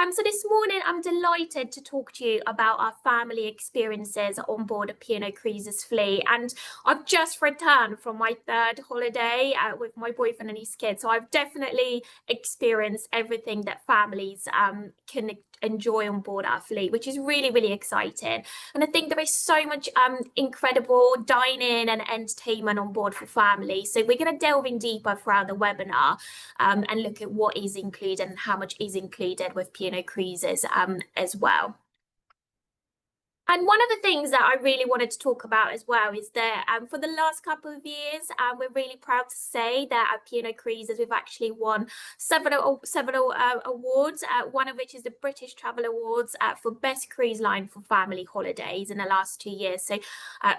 So this morning, I'm delighted to talk to you about our family experiences on board a P&O Cruises fleet. And I've just returned from my third holiday with my boyfriend and his kids. So I've definitely experienced everything that families can enjoy on board our fleet, which is really, really exciting. And I think there is so much incredible dining and entertainment on board for families. So we're going to delve in deeper throughout the webinar and look at what is included and how much is included with P&O Cruises as well. And one of the things that I really wanted to talk about as well is that for the last couple of years, we're really proud to say that at P&O Cruises, we've actually won several awards, one of which is the British Travel Awards for Best Cruise Line for Family Holidays in the last 2 years, so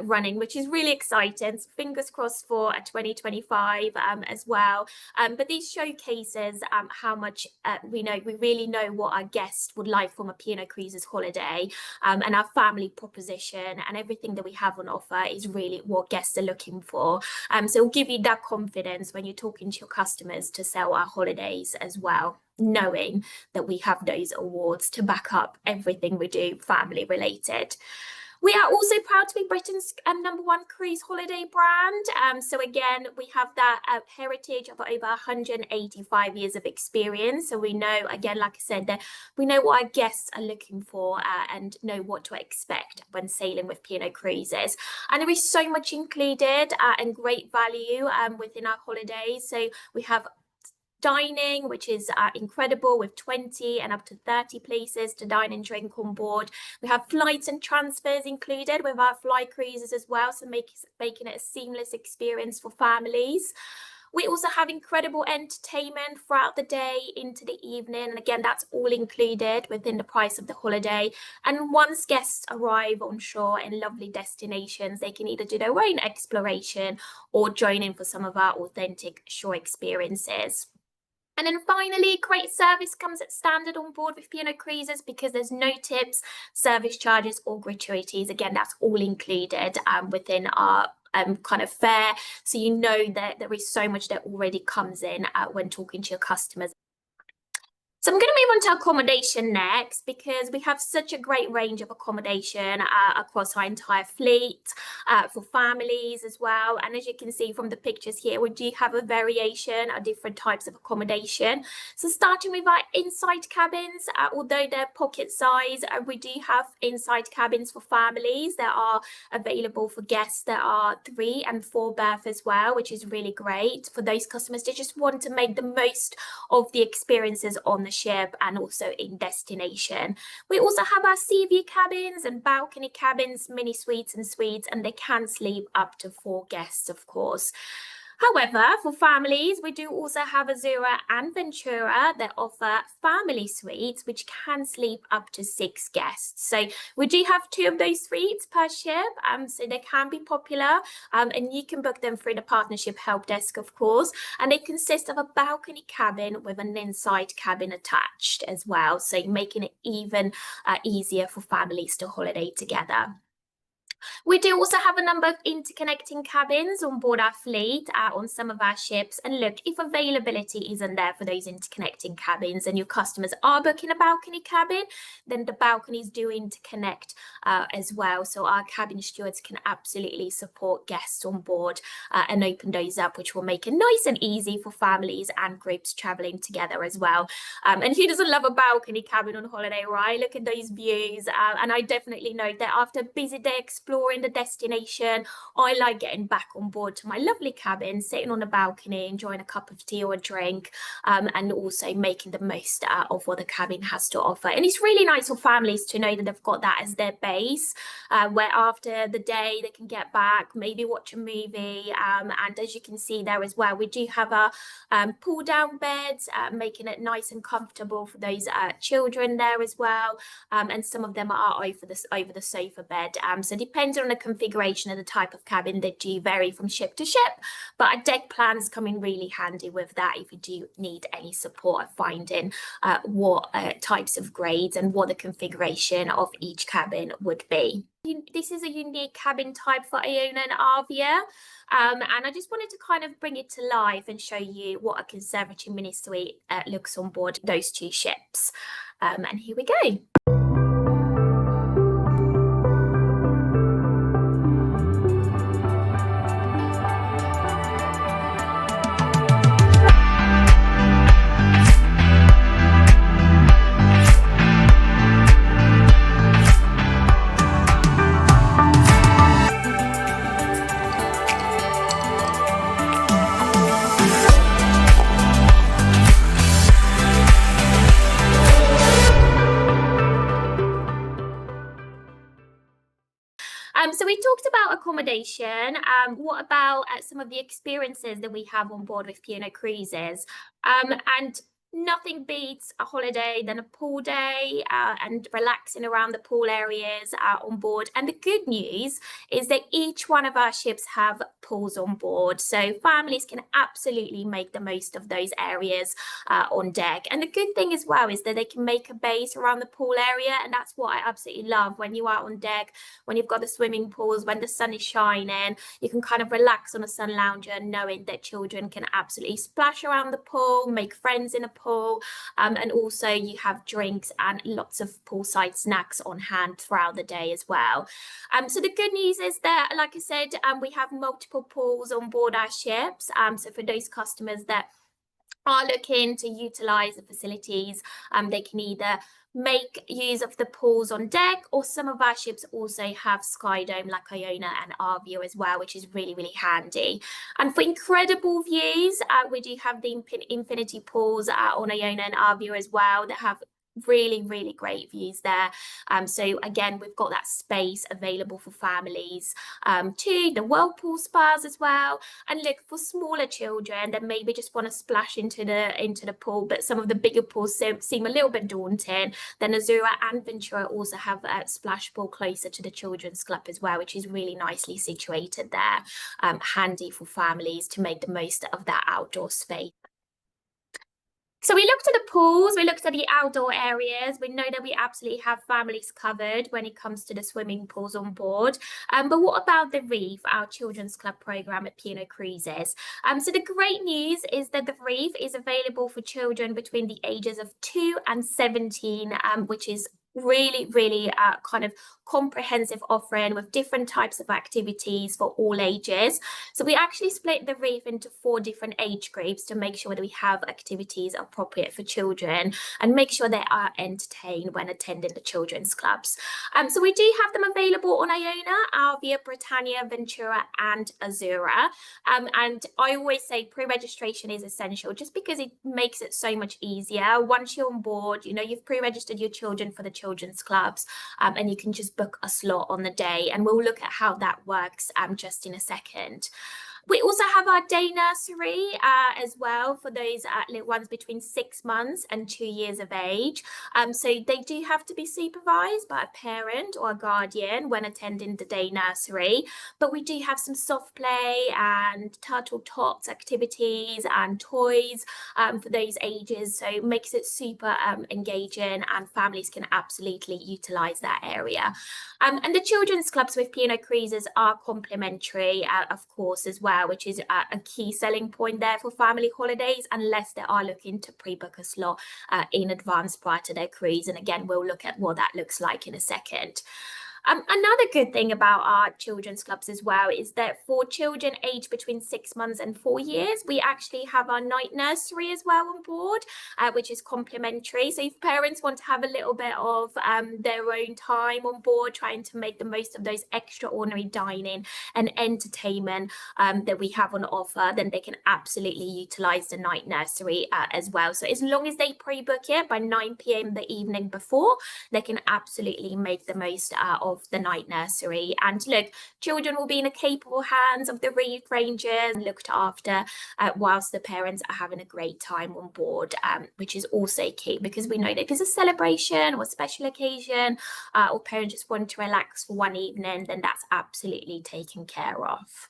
running, which is really exciting. So fingers crossed for 2025 as well. But these showcases how much we really know what our guests would like from a P&O Cruises holiday, and our family proposition and everything that we have on offer is really what guests are looking for. So it'll give you that confidence when you're talking to your customers to sell our holidays as well, knowing that we have those awards to back up everything we do family related. We are also proud to be Britain's #1 cruise holiday brand. So again, we have that heritage of over 185 years of experience. So we know, again, like I said, that we know what our guests are looking for and know what to expect when sailing with P&O Cruises. And there is so much included and great value within our holidays. So we have dining, which is incredible, with 20 and up to 30 places to dine and drink on board. We have flights and transfers included with our fly cruises as well, so making it a seamless experience for families. We also have incredible entertainment throughout the day into the evening. And again, that's all included within the price of the holiday. And once guests arrive on shore in lovely destinations, they can either do their own exploration or join in for some of our authentic shore experiences. And then finally, great service comes at standard on board with P&O Cruises because there's no tips, service charges or gratuities. Again, that's all included within our kind of fare. So you know that there is so much that already comes in when talking to your customers. So I'm going to move on to accommodation next because we have such a great range of accommodation across our entire fleet for families as well. And as you can see from the pictures here, we do have a variation of different types of accommodation. So starting with our inside cabins, although they're pocket size, we do have inside cabins for families that are available for guests that are 3 and 4 berth as well, which is really great for those customers that just want to make the most of the experiences on the ship and also in destination. We also have our sea view cabins and balcony cabins, mini suites and suites, and they can sleep up to 4 guests, of course. However, for families, we do also have Azura and Ventura that offer family suites, which can sleep up to 6 guests. So we do have 2 of those suites per ship, so they can be popular, and you can book them through the partnership help desk, of course, and they consist of a balcony cabin with an inside cabin attached as well, so making it even easier for families to holiday together. We do also have a number of interconnecting cabins on board our fleet on some of our ships. And look, if availability isn't there for those interconnecting cabins and your customers are booking a balcony cabin, then the balconies do interconnect as well. So our cabin stewards can absolutely support guests on board and open those up, which will make it nice and easy for families and groups traveling together as well. And who doesn't love a balcony cabin on holiday, right? Look at those views. And I definitely know that after a busy day exploring the destination, I like getting back on board to my lovely cabin, sitting on a balcony, enjoying a cup of tea or a drink, and also making the most of what the cabin has to offer. And it's really nice for families to know that they've got that as their base, where after the day they can get back, maybe watch a movie. And as you can see there as well, we do have our pull down beds, making it nice and comfortable for those children there as well. And some of them are over the sofa bed. So depending on the configuration and the type of cabin, they do vary from ship to ship, but a deck plans come in really handy with that if you do need any support of finding what types of grades and what the configuration of each cabin would be. This is a unique cabin type for Iona and Avia, and I just wanted to kind of bring it to life and show you what a conservatory mini suite looks on board those two ships. And here we go. So we talked about accommodation. What about some of the experiences that we have on board with P&O Cruises? And nothing beats a holiday than a pool day and relaxing around the pool areas on board. And the good news is that each one of our ships have pools on board, so families can absolutely make the most of those areas on deck. And the good thing as well is that they can make a base around the pool area, and that's what I absolutely love. When you are on deck, when you've got the swimming pools, when the sun is shining, you can kind of relax on a sun lounger knowing that children can absolutely splash around the pool, make friends in a pool, and also you have drinks and lots of poolside snacks on hand throughout the day as well. So the good news is that, like I said, we have multiple pools on board our ships. So for those customers that are looking to utilize the facilities, they can either make use of the pools on deck, or some of our ships also have sky dome like Iona and Avia as well, which is really, really handy. And for incredible views, we do have the infinity pools on Iona and Avia as well that have really, really great views there. So again, we've got that space available for families too. The whirlpool spas as well. And look, for smaller children that maybe just want to splash into the pool, but some of the bigger pools seem a little bit daunting, then Azura and Ventura also have a splash pool closer to the children's club as well, which is really nicely situated there, handy for families to make the most of that outdoor space. So we looked at the pools, we looked at the outdoor areas. We know that we absolutely have families covered when it comes to the swimming pools on board. But what about the Reef, our children's club program at P&O Cruises? So the great news is that the Reef is available for children between the ages of 2 and 17, which is really, really kind of comprehensive offering with different types of activities for all ages. So we actually split the Reef into 4 different age groups to make sure that we have activities appropriate for children and make sure they are entertained when attending the children's clubs. So we do have them available on Iona, Avia, Britannia, Ventura and Azura. And I always say pre-registration is essential just because it makes it so much easier. Once you're on board, you know, you've pre-registered your children for the children's clubs, and you can just book a slot on the day, and we'll look at how that works just in a second. We also have our day nursery as well for those little ones between 6 months and 2 years of age. So they do have to be supervised by a parent or a guardian when attending the day nursery. But we do have some soft play and turtle tots activities and toys for those ages. So it makes it super engaging, and families can absolutely utilize that area. And the children's clubs with P&O Cruises are complimentary, of course, as well, which is a key selling point there for family holidays, unless they are looking to pre-book a slot in advance prior to their cruise. And again, we'll look at what that looks like in a second. Another good thing about our children's clubs as well is that for children aged between 6 months and 4 years, we actually have our night nursery as well on board, which is complimentary. So if parents want to have a little bit of their own time on board, trying to make the most of those extraordinary dining and entertainment that we have on offer, then they can absolutely utilize the night nursery as well. So as long as they pre-book it by 9 p.m. the evening before, they can absolutely make the most of the night nursery. And look, children will be in the capable hands of the Reef Rangers and looked after whilst the parents are having a great time on board, which is also key, because we know that if it's a celebration or a special occasion, or parents just want to relax for one evening, then that's absolutely taken care of.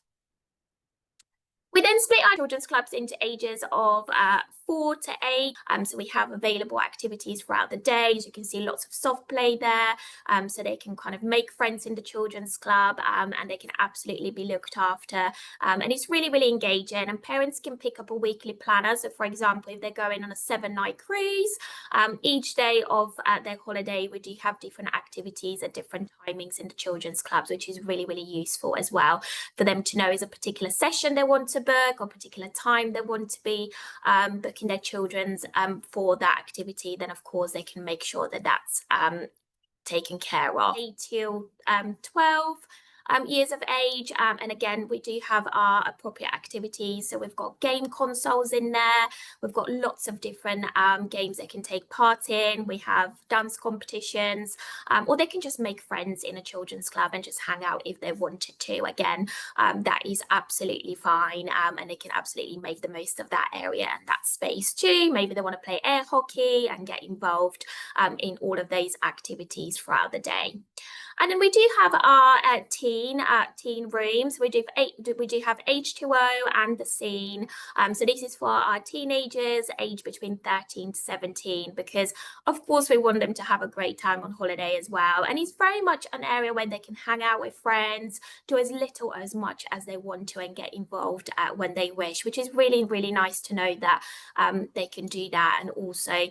We then split our children's clubs into ages of 4 to 8. So we have available activities throughout the day. As you can see, lots of soft play there. So they can kind of make friends in the children's club, and they can absolutely be looked after. And it's really, really engaging. And parents can pick up a weekly planner. So for example, if they're going on a 7-night cruise, each day of their holiday, we do have different activities at different timings in the children's clubs, which is really, really useful as well for them to know is a particular session they want to book or particular time they want to be booking their children's for that activity. Then of course they can make sure that that's taken care of. 8 till 12 years of age, and again we do have our appropriate activities. So we've got game consoles in there, we've got lots of different games they can take part in. We have dance competitions, or they can just make friends in a children's club and just hang out if they wanted to. Again, that is absolutely fine, and they can absolutely make the most of that area and that space too. Maybe they want to play air hockey and get involved in all of those activities throughout the day. And then we do have our teen rooms. We do have H2O and the scene. So this is for our teenagers aged between 13 to 17, because of course we want them to have a great time on holiday as well. And it's very much an area where they can hang out with friends, do as little or as much as they want to, and get involved when they wish, which is really, really nice to know that they can do that, and also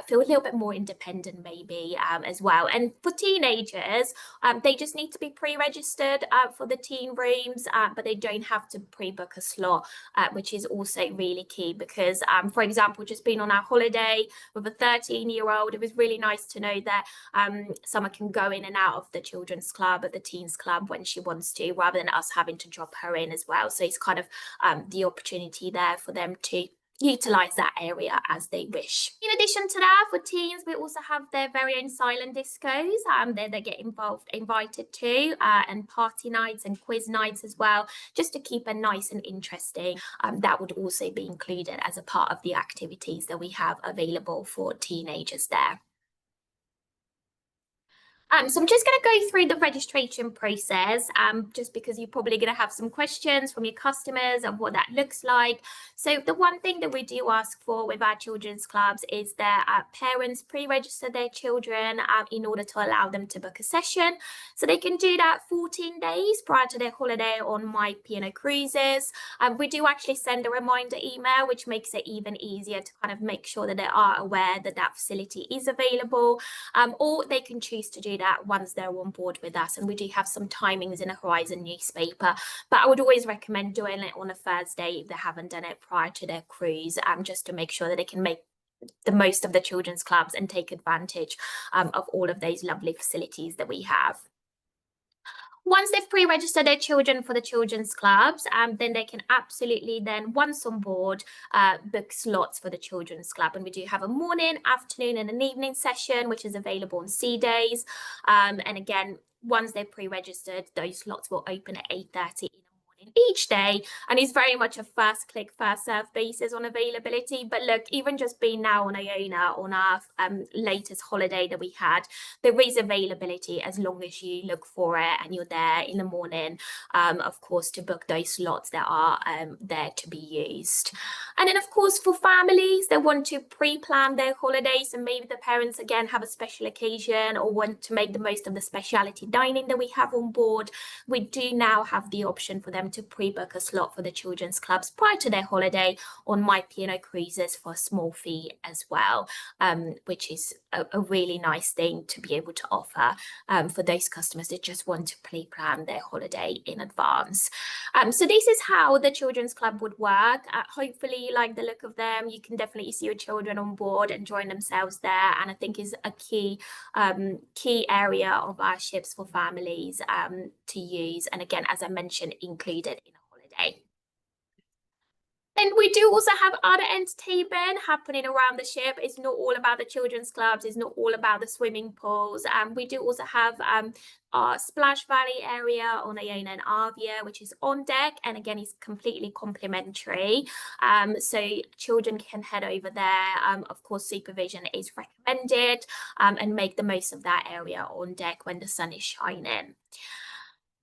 feel a little bit more independent maybe as well. And for teenagers, they just need to be pre-registered for the teen rooms, but they don't have to pre-book a slot, which is also really key because, for example, just being on our holiday with a 13-year-old, it was really nice to know that Summer can go in and out of the children's club or the teens club when she wants to, rather than us having to drop her in as well. So it's kind of the opportunity there for them to utilize that area as they wish. In addition to that, for teens, we also have their very own silent discos that they get invited to, and party nights and quiz nights as well, just to keep it nice and interesting. That would also be included as a part of the activities that we have available for teenagers there. So I'm just going to go through the registration process, just because you're probably going to have some questions from your customers of what that looks like. So the one thing that we do ask for with our children's clubs is that parents pre-register their children in order to allow them to book a session. So they can do that 14 days prior to their holiday on my P&O Cruises. We do actually send a reminder email, which makes it even easier to kind of make sure that they are aware that that facility is available, or they can choose to do that once they're on board with us. And we do have some timings in a Horizon newspaper, but I would always recommend doing it on a Thursday if they haven't done it prior to their cruise, just to make sure that they can make the most of the children's clubs and take advantage of all of those lovely facilities that we have. Once they've pre-registered their children for the children's clubs, then they can absolutely then, once on board, book slots for the children's club. And we do have a morning, afternoon and an evening session, which is available on C days. And again, once they're pre-registered, those slots will open at 8:30 in the morning each day, and it's very much a first click, first serve basis on availability. But look, even just being now on Iona on our latest holiday that we had, there is availability as long as you look for it and you're there in the morning, of course, to book those slots that are there to be used. And then of course for families that want to pre-plan their holidays, and maybe the parents again have a special occasion or want to make the most of the specialty dining that we have on board, we do now have the option for them to pre-book a slot for the children's clubs prior to their holiday on my P&O Cruises for a small fee as well, which is a really nice thing to be able to offer for those customers that just want to pre-plan their holiday in advance. So this is how the children's club would work. Hopefully you like the look of them. You can definitely see your children on board enjoying themselves there, and I think is a key area of our ships for families to use, and again, as I mentioned, included in a holiday. And we do also have other entertainment happening around the ship. It's not all about the children's clubs. It's not all about the swimming pools. We do also have our Splash Valley area on Iona and Arvia, which is on deck, and again is completely complimentary. So children can head over there. Of course, supervision is recommended, and make the most of that area on deck when the sun is shining.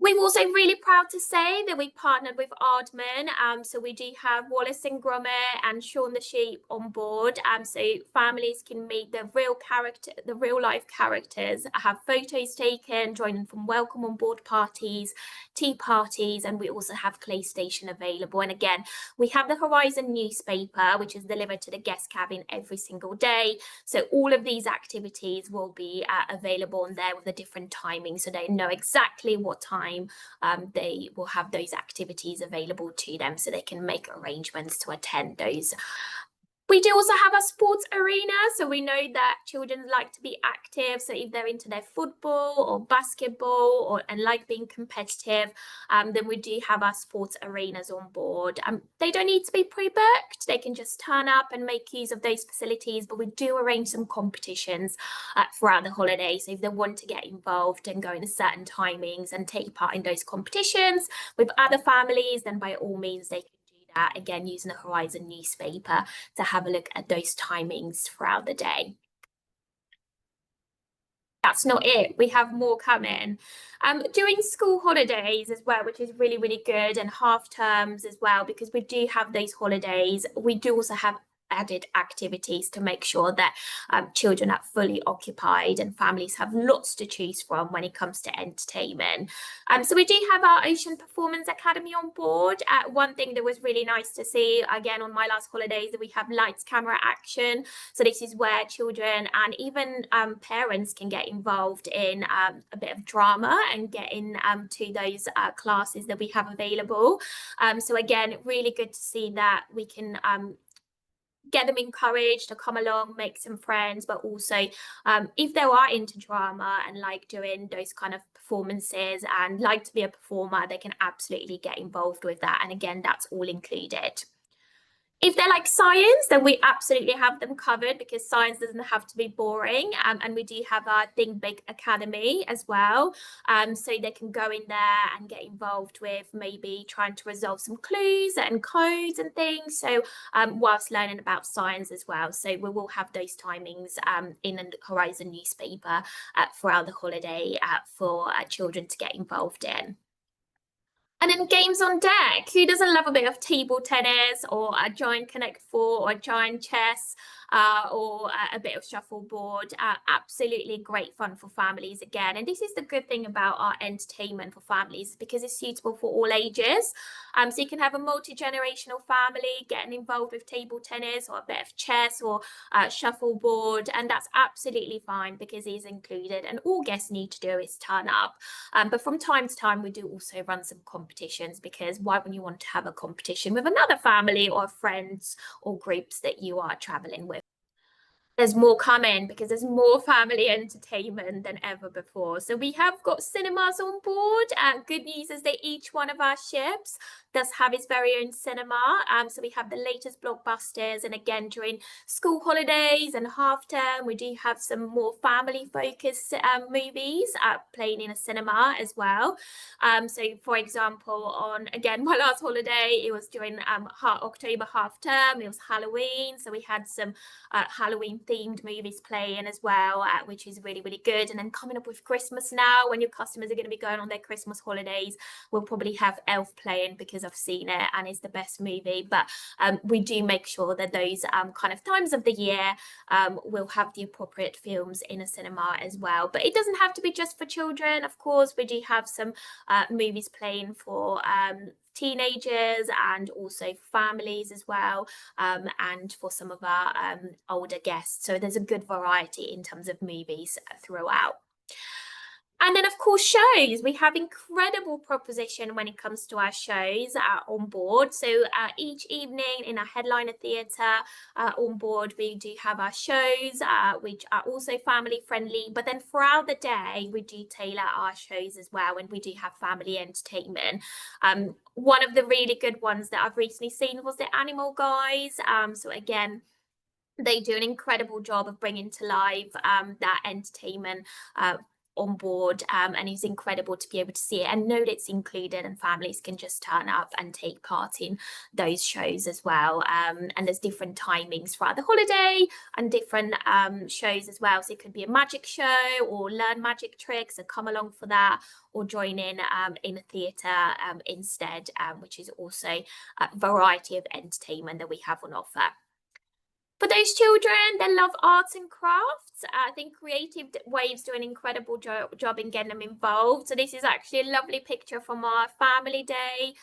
We're also really proud to say that we partnered with Aardman. So we do have Wallace and Gromit and Shaun the Sheep on board. So families can meet the real life characters, have photos taken, join them from welcome on board parties, tea parties, and we also have Clay Station available. And again, we have the Horizon newspaper, which is delivered to the guest cabin every single day. So all of these activities will be available on there with the different timings, so they know exactly what time they will have those activities available to them, so they can make arrangements to attend those. We do also have a sports arena, so we know that children like to be active. So if they're into their football or basketball and like being competitive, then we do have our sports arenas on board. They don't need to be pre-booked. They can just turn up and make use of those facilities, but we do arrange some competitions throughout the holiday. So if they want to get involved and go in certain timings and take part in those competitions with other families, then by all means they can do that, again using the Horizon newspaper to have a look at those timings throughout the day. That's not it. We have more coming. During school holidays as well, which is really, really good, and half terms as well, because we do have those holidays. We do also have added activities to make sure that children are fully occupied and families have lots to choose from when it comes to entertainment. So we do have our Ocean Performance Academy on board. One thing that was really nice to see, again, on my last holidays, that we have lights, camera, action. So this is where children and even parents can get involved in a bit of drama and get in to those classes that we have available. So again, really good to see that we can get them encouraged to come along, make some friends, but also if they are into drama and like doing those kind of performances and like to be a performer, they can absolutely get involved with that. And again, that's all included. If they're like science, then we absolutely have them covered, because science doesn't have to be boring. And we do have our Think Big Academy as well. So they can go in there and get involved with maybe trying to resolve some clues and codes and things. So whilst learning about science as well. So we will have those timings in the Horizon newspaper throughout the holiday for children to get involved in. And then games on deck. Who doesn't love a bit of table tennis or a giant Connect Four or a giant chess or a bit of shuffleboard? Absolutely great fun for families again. And this is the good thing about our entertainment for families, because it's suitable for all ages. So you can have a multi-generational family getting involved with table tennis or a bit of chess or shuffleboard, and that's absolutely fine because it is included, and all guests need to do is turn up. But from time to time, we do also run some competitions, because why wouldn't you want to have a competition with another family or friends or groups that you are traveling with? There's more coming, because there's more family entertainment than ever before. So we have got cinemas on board. Good news is that each one of our ships does have its very own cinema. So we have the latest blockbusters, and again during school holidays and half term, we do have some more family focused movies playing in a cinema as well. So for example, on again my last holiday, it was during October half term. It was Halloween, so we had some Halloween themed movies playing as well, which is really, really good. And then coming up with Christmas now, when your customers are going to be going on their Christmas holidays, we'll probably have Elf playing, because I've seen it and it's the best movie. But we do make sure that those kind of times of the year will have the appropriate films in a cinema as well. But it doesn't have to be just for children. Of course, we do have some movies playing for teenagers and also families as well, and for some of our older guests. So there's a good variety in terms of movies throughout. And then, of course, shows. We have incredible proposition when it comes to our shows on board. So each evening in our headliner theatre on board, we do have our shows, which are also family friendly. But then throughout the day, we do tailor our shows as well, and we do have family entertainment. One of the really good ones that I've recently seen was the Animal Guys. So again, they do an incredible job of bringing to life that entertainment on board, and it's incredible to be able to see it and know that it's included, and families can just turn up and take part in those shows as well. And there's different timings throughout the holiday and different shows as well. So it could be a magic show or learn magic tricks and come along for that, or join in a theatre instead, which is also a variety of entertainment that we have on offer. For those children that love arts and crafts, I think Creative Waves do an incredible job in getting them involved. So this is actually a lovely picture from our family day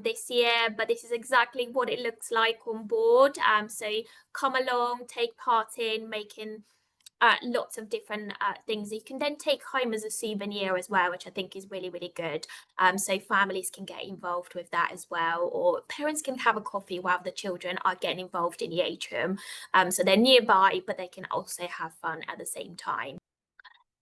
this year, but this is exactly what it looks like on board. So come along, take part in making lots of different things you can then take home as a souvenir as well, which I think is really, really good. So families can get involved with that as well, or parents can have a coffee while the children are getting involved in the atrium. So they're nearby, but they can also have fun at the same time.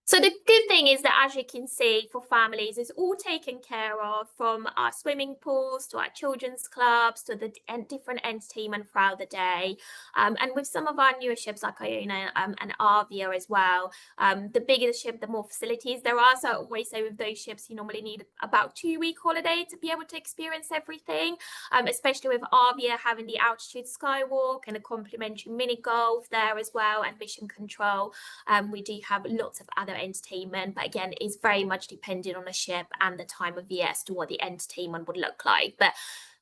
So the good thing is that, as you can see, for families, it's all taken care of, from our swimming pools to our children's clubs to the different entertainment throughout the day. And with some of our newer ships like Iona and Arvia as well, the bigger the ship, the more facilities there are. So I always say with those ships, you normally need about 2-week holiday to be able to experience everything, especially with Arvia having the altitude skywalk and a complimentary mini golf there as well, and mission control. We do have lots of other entertainment, but again, it's very much dependent on the ship and the time of year as to what the entertainment would look like. But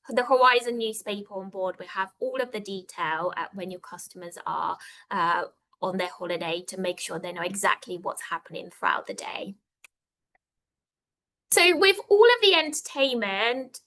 the Horizon newspaper on board, we have all of the detail when your customers are on their holiday, to make sure they know exactly what's happening throughout the day. So with all of the entertainment,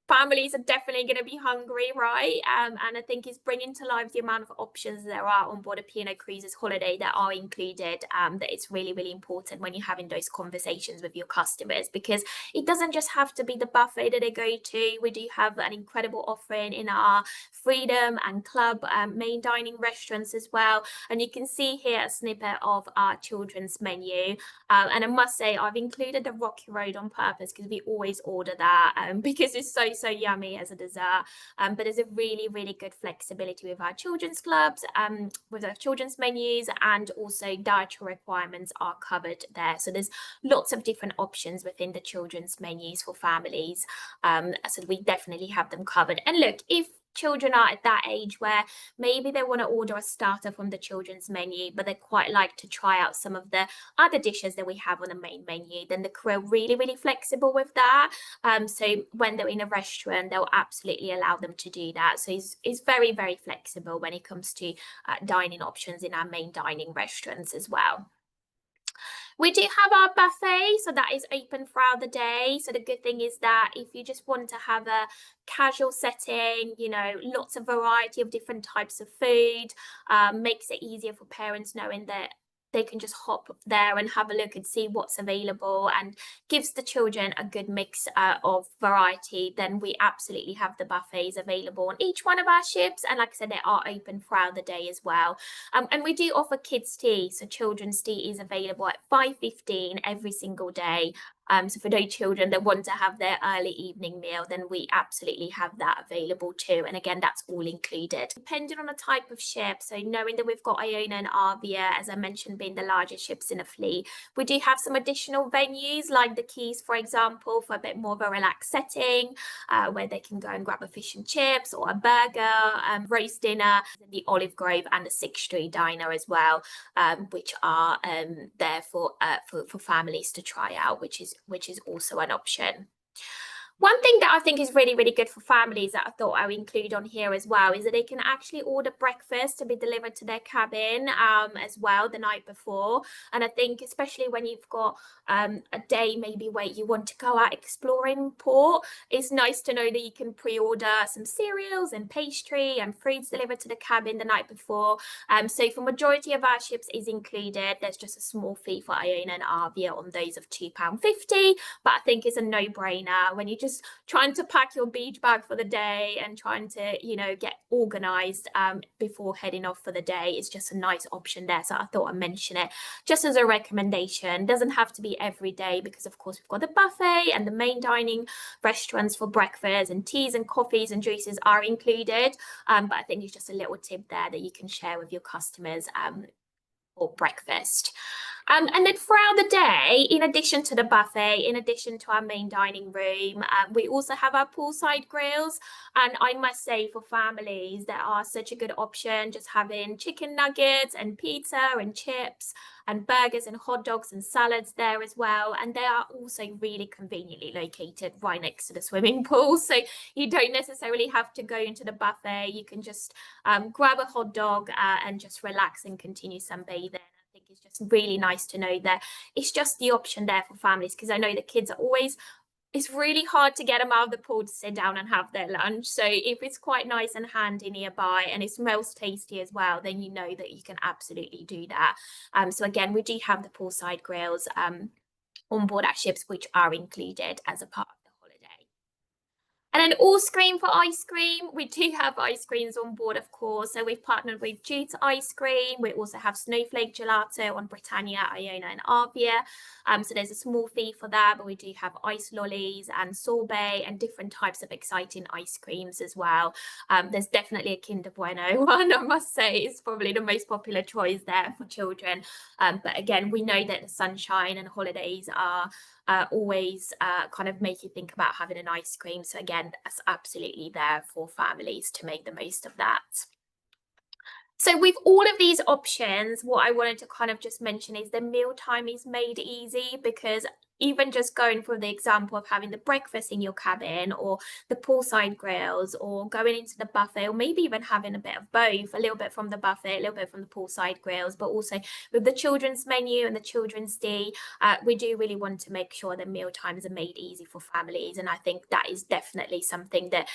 families are definitely going to be hungry, right? And I think it's bringing to life the amount of options there are on board a P&O Cruises holiday that are included, that it's really, really important when you're having those conversations with your customers, because it doesn't just have to be the buffet that they go to. We do have an incredible offering in our Freedom and Club main dining restaurants as well. And you can see here a snippet of our children's menu. And I must say, I've included the Rocky Road on purpose because we always order that, because it's so yummy as a dessert. But there's a really, really good flexibility with our children's clubs, with our children's menus, and also dietary requirements are covered there. So there's lots of different options within the children's menus for families. So we definitely have them covered. And look, if children are at that age where maybe they want to order a starter from the children's menu, but they quite like to try out some of the other dishes that we have on the main menu, then the crew are really, really flexible with that. So when they're in a restaurant, they'll absolutely allow them to do that. So it's very, very flexible when it comes to dining options in our main dining restaurants as well. We do have our buffet, so that is open throughout the day. So the good thing is that if you just want to have a casual setting, you know, lots of variety of different types of food, makes it easier for parents knowing that they can just hop there and have a look and see what's available, and gives the children a good mix of variety, then we absolutely have the buffets available on each one of our ships. And like I said, they are open throughout the day as well. And we do offer kids tea, so children's tea is available at 5:15 every single day. So for those children that want to have their early evening meal, then we absolutely have that available too. And again, that's all included. Depending on the type of ship, so knowing that we've got Iona and Arvia, as I mentioned, being the largest ships in the fleet, we do have some additional venues like the Keys, for example, for a bit more of a relaxed setting, where they can go and grab a fish and chips or a burger, roast dinner, the Olive Grove and the Sixth Street Diner as well, which are there for families to try out, which is also an option. One thing that I think is really, really good for families that I thought I would include on here as well is that they can actually order breakfast to be delivered to their cabin as well the night before. And I think especially when you've got a day maybe where you want to go out exploring port, it's nice to know that you can pre-order some cereals and pastry and fruits delivered to the cabin the night before. So for majority of our ships is included. There's just a small fee for Iona and Arvia on those of £2.50, but I think it's a no-brainer when you just trying to pack your beach bag for the day and trying to, you know, get organized before heading off for the day. It's just a nice option there. So I thought I'd mention it just as a recommendation. Doesn't have to be every day, because of course we've got the buffet and the main dining restaurants for breakfast, and teas and coffees and juices are included. But I think it's just a little tip there that you can share with your customers for breakfast. And then throughout the day, in addition to the buffet, in addition to our main dining room, we also have our poolside grills. And I must say, for families, that are such a good option, just having chicken nuggets and pizza and chips and burgers and hot dogs and salads there as well. And they are also really conveniently located right next to the swimming pool. So you don't necessarily have to go into the buffet. You can just grab a hot dog and just relax and continue sunbathing. I think it's just really nice to know that it's just the option there for families, because I know the kids are always, it's really hard to get them out of the pool to sit down and have their lunch. So if it's quite nice and handy nearby and it smells tasty as well, then you know that you can absolutely do that. So again, we do have the poolside grills on board our ships, which are included as a part of the holiday. And then all screen for ice cream. We do have ice creams on board, of course. So we've partnered with Jude's Ice Cream. We also have Snowflake Gelato on Britannia, Iona and Arvia. So there's a small fee for that, but we do have ice lollies and sorbet and different types of exciting ice creams as well. There's definitely a Kinder Bueno one, I must say. It's probably the most popular choice there for children. But again, we know that the sunshine and holidays are always kind of make you think about having an ice cream. So again, that's absolutely there for families to make the most of that. So with all of these options, what I wanted to kind of just mention is the mealtime is made easy, because even just going for the example of having the breakfast in your cabin or the poolside grills or going into the buffet, or maybe even having a bit of both, a little bit from the buffet, a little bit from the poolside grills, but also with the children's menu and the children's tea, we do really want to make sure that meal times are made easy for families. And I think that is definitely something that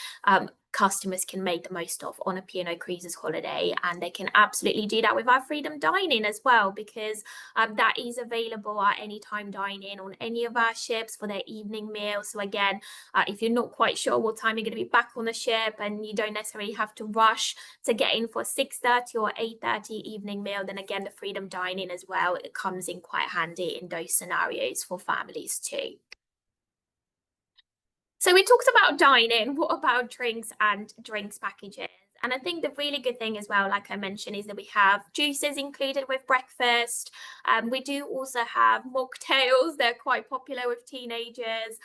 customers can make the most of on a P&O Cruises holiday, and they can absolutely do that with our freedom dining as well, because that is available at anytime dining on any of our ships for their evening meal. So again, if you're not quite sure what time you're going to be back on the ship and you don't necessarily have to rush to get in for 6:30 or 8:30 evening meal, then again, the freedom dining as well, it comes in quite handy in those scenarios for families too. So we talked about dining. What about drinks and drinks packages? And I think the really good thing as well, like I mentioned, is that we have juices included with breakfast. We do also have mocktails. They're quite popular with teenagers.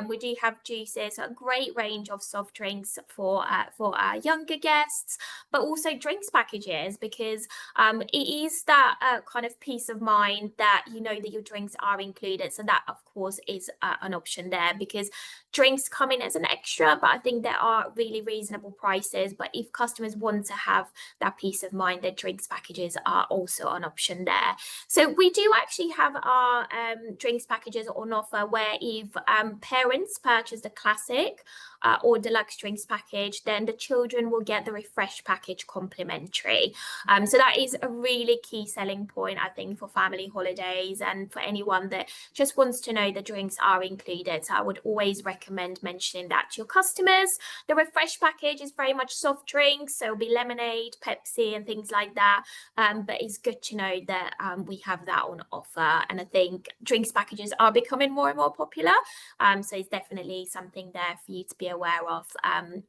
We do have juices, so a great range of soft drinks for our younger guests, but also drinks packages, because it is that kind of peace of mind that you know that your drinks are included. So that, of course, is an option there, because drinks come in as an extra, but I think there are really reasonable prices. But if customers want to have that peace of mind, their drinks packages are also an option there. So we do actually have our drinks packages on offer, where if parents purchase the classic or deluxe drinks package, then the children will get the refresh package complimentary. So that is a really key selling point, I think, for family holidays and for anyone that just wants to know the drinks are included. So I would always recommend mentioning that to your customers. The refresh package is very much soft drinks, so it'll be lemonade, Pepsi and things like that. But it's good to know that we have that on offer. And I think drinks packages are becoming more and more popular. So it's definitely something there for you to be aware of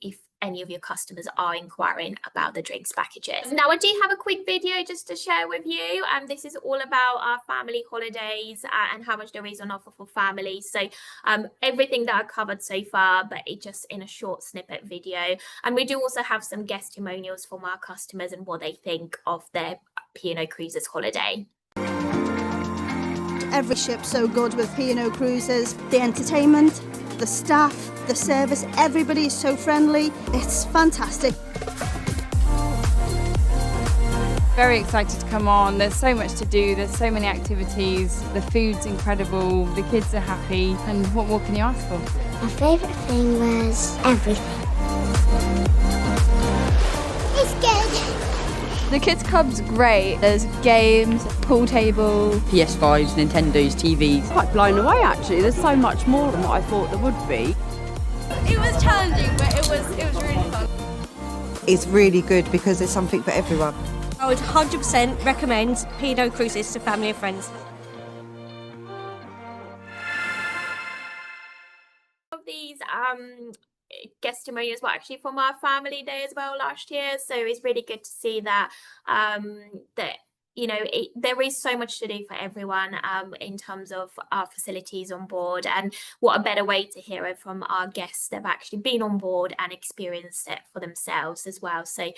if any of your customers are inquiring about the drinks packages. Now, I do have a quick video just to share with you. This is all about our family holidays and how much there is on offer for families. So everything that I covered so far, but it just in a short snippet video. And we do also have some guest testimonials from our customers and what they think of their P&O Cruises holiday. Every ship's so good with P&O Cruises. The entertainment, the staff, the service, everybody is so friendly. It's fantastic. Very excited to come on. There's so much to do, there's so many activities, the food's incredible, the kids are happy, and what more can you ask for? My favourite thing was everything. It's good. The kids club's great. There's games, pool table, PS5s, Nintendos, TVs. Quite blown away actually. There's so much more than what I thought there would be. It was challenging, but it was really fun. It's really good because there's something for everyone. I would 100% recommend P&O Cruises to family and friends. These guest testimonials were actually from our family day as well last year, so it's really good to see that that there is so much to do for everyone in terms of our facilities on board, and what a better way to hear it from our guests that have actually been on board and experienced it for themselves as well. So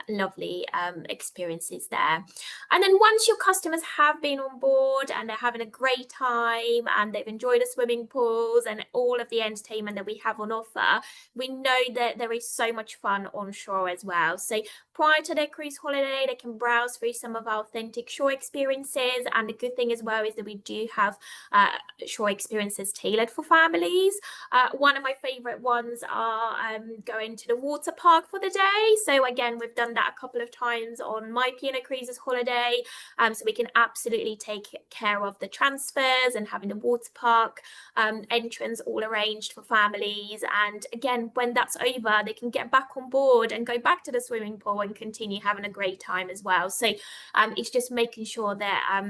lovely experiences there. And then once your customers have been on board and they're having a great time and they've enjoyed the swimming pools and all of the entertainment that we have on offer, we know that there is so much fun on shore as well. So prior to their cruise holiday, they can browse through some of our authentic shore experiences. And the good thing as well is that we do have shore experiences tailored for families. One of my favorite ones are going to the water park for the day. So again, we've done that a couple of times on my P&O Cruises holiday. So we can absolutely take care of the transfers and having the water park entrance all arranged for families. And again, when that's over, they can get back on board and go back to the swimming pool and continue having a great time as well. So it's just making sure that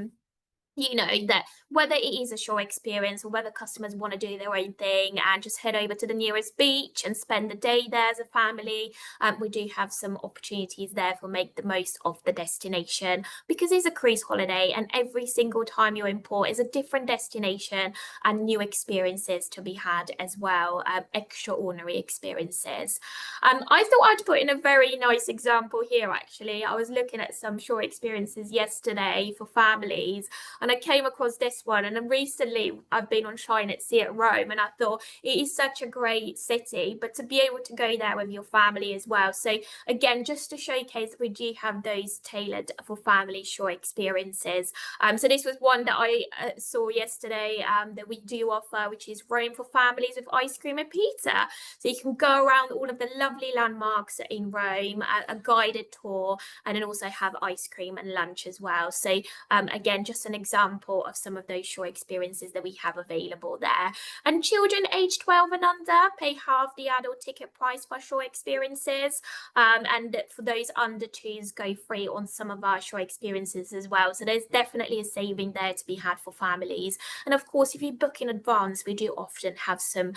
that whether it is a shore experience or whether customers want to do their own thing and just head over to the nearest beach and spend the day there as a family, we do have some opportunities there for make the most of the destination, because it's a cruise holiday and every single time you're in port is a different destination and new experiences to be had as well, extraordinary experiences. I thought I'd put in a very nice example here. Actually, I was looking at some shore experiences yesterday for families, and I came across this one. And then recently I've been on Shine at Sea at Rome, and I thought it is such a great city, but to be able to go there with your family as well. So again, just to showcase, we do have those tailored for family shore experiences. So this was one that I saw yesterday that we do offer, which is Rome for families with ice cream and pizza. So you can go around all of the lovely landmarks in Rome, a guided tour, and then also have ice cream and lunch as well. So again, just an example of some of those shore experiences that we have available there. And children aged 12 and under pay half the adult ticket price for shore experiences, and for those under 2s go free on some of our shore experiences as well. So there's definitely a saving there to be had for families. And of course, if you book in advance, we do often have some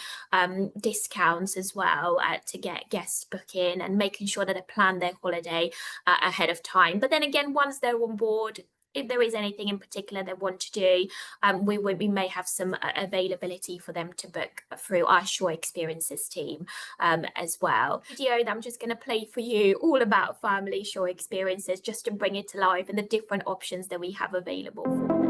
discounts as well to get guests booking and making sure that they plan their holiday ahead of time. But then again, once they're on board, if there is anything in particular they want to do, we may have some availability for them to book through our shore experiences team as well. Video that I'm just going to play for you all about family shore experiences, just to bring it to life and the different options that we have available for them.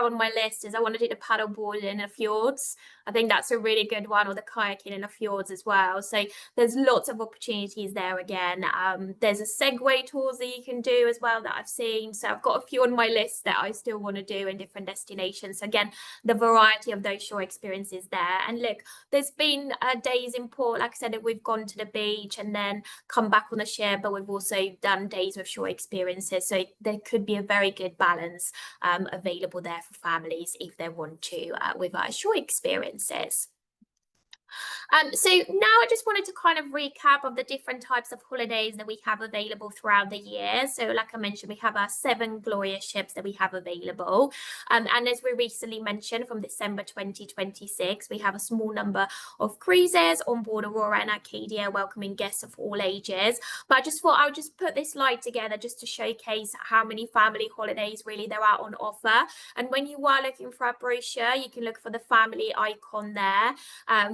On my list is I want to do the paddle boarding in the fjords. I think that's a really good one, or the kayaking in the fjords as well. So there's lots of opportunities there again. There's a Segway tours that you can do as well that I've seen. So I've got a few on my list that I still want to do in different destinations. So again, the variety of those shore experiences there. And look, there's been days in port, like I said, that we've gone to the beach and then come back on the ship, but we've also done days with shore experiences. So there could be a very good balance available there for families if they want to with our shore experiences. So now I just wanted to kind of recap of the different types of holidays that we have available throughout the year. So like I mentioned, we have our 7 glorious ships that we have available. And as we recently mentioned, from December 2026, we have a small number of cruises on board Aurora and Arcadia, welcoming guests of all ages. But I just thought I would just put this slide together just to showcase how many family holidays really there are on offer. And when you are looking for a brochure, you can look for the family icon there,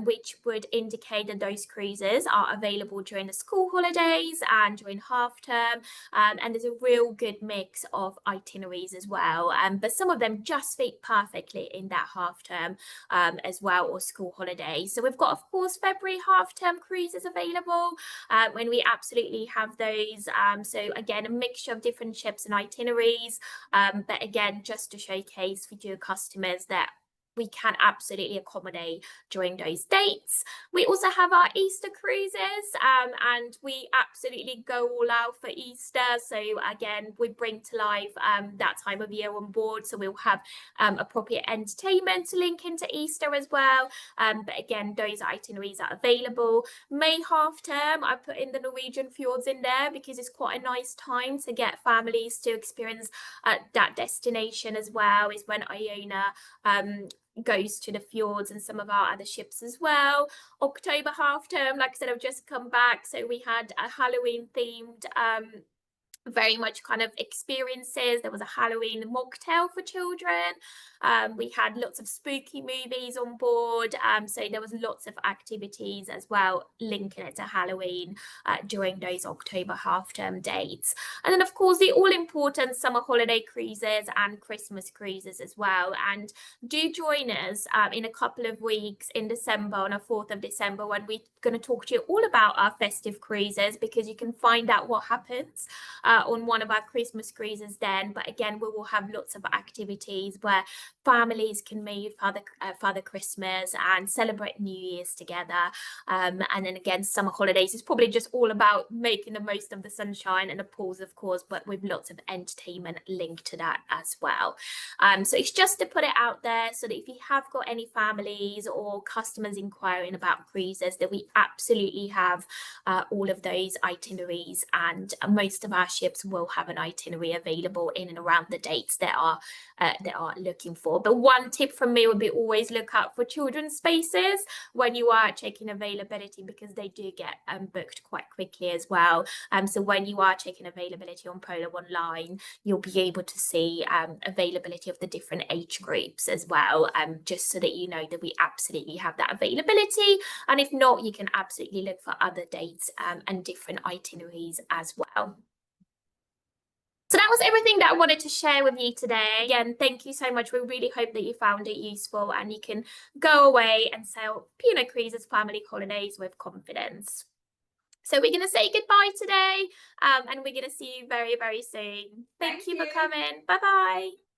which which would indicate that those cruises are available during the school holidays and during half term. And there's a real good mix of itineraries as well. But some of them just fit perfectly in that half term as well, or school holidays. So we've got, of course, February half term cruises available when we absolutely have those. So again, a mixture of different ships and itineraries. But again, just to showcase for your customers that we can absolutely accommodate during those dates. We also have our Easter cruises, and we absolutely go all out for Easter. So again, we bring to life that time of year on board. So we'll have appropriate entertainment to link into Easter as well. But again, those itineraries are available. May half term, I put in the Norwegian fjords in there because it's quite a nice time to get families to experience that destination as well, is when Iona goes to the fjords and some of our other ships as well. October half term, like I said, I've just come back, so we had a Halloween themed very much kind of experiences. There was a Halloween mocktail for children. We had lots of spooky movies on board. So there was lots of activities as well linking it to Halloween during those October half-term dates. And then, of course, the all-important summer holiday cruises and Christmas cruises as well. And do join us in a couple of weeks in December, on the 4th of December, when we're going to talk to you all about our festive cruises, because you can find out what happens on one of our Christmas cruises then. But again, we will have lots of activities where families can meet Father Christmas and celebrate New Year's together. And then again, summer holidays is probably just all about making the most of the sunshine and the pools, of course, but with lots of entertainment linked to that as well. So it's just to put it out there so that if you have got any families or customers inquiring about cruises, that we absolutely have all of those itineraries, and most of our ships will have an itinerary available in and around the dates that are looking for. But one tip from me would be always look out for children's spaces when you are checking availability, because they do get booked quite quickly as well. So when you are checking availability on Polo Online, you'll be able to see availability of the different age groups as well, just so that you know that we absolutely have that availability. And if not, you can absolutely look for other dates and different itineraries as well. So that was everything that I wanted to share with you today. Again, thank you so much. We really hope that you found it useful and you can go away and sail P&O Cruises family holidays with confidence. So we're going to say goodbye today, and we're going to see you very, very soon. Thank you for coming. Bye-bye.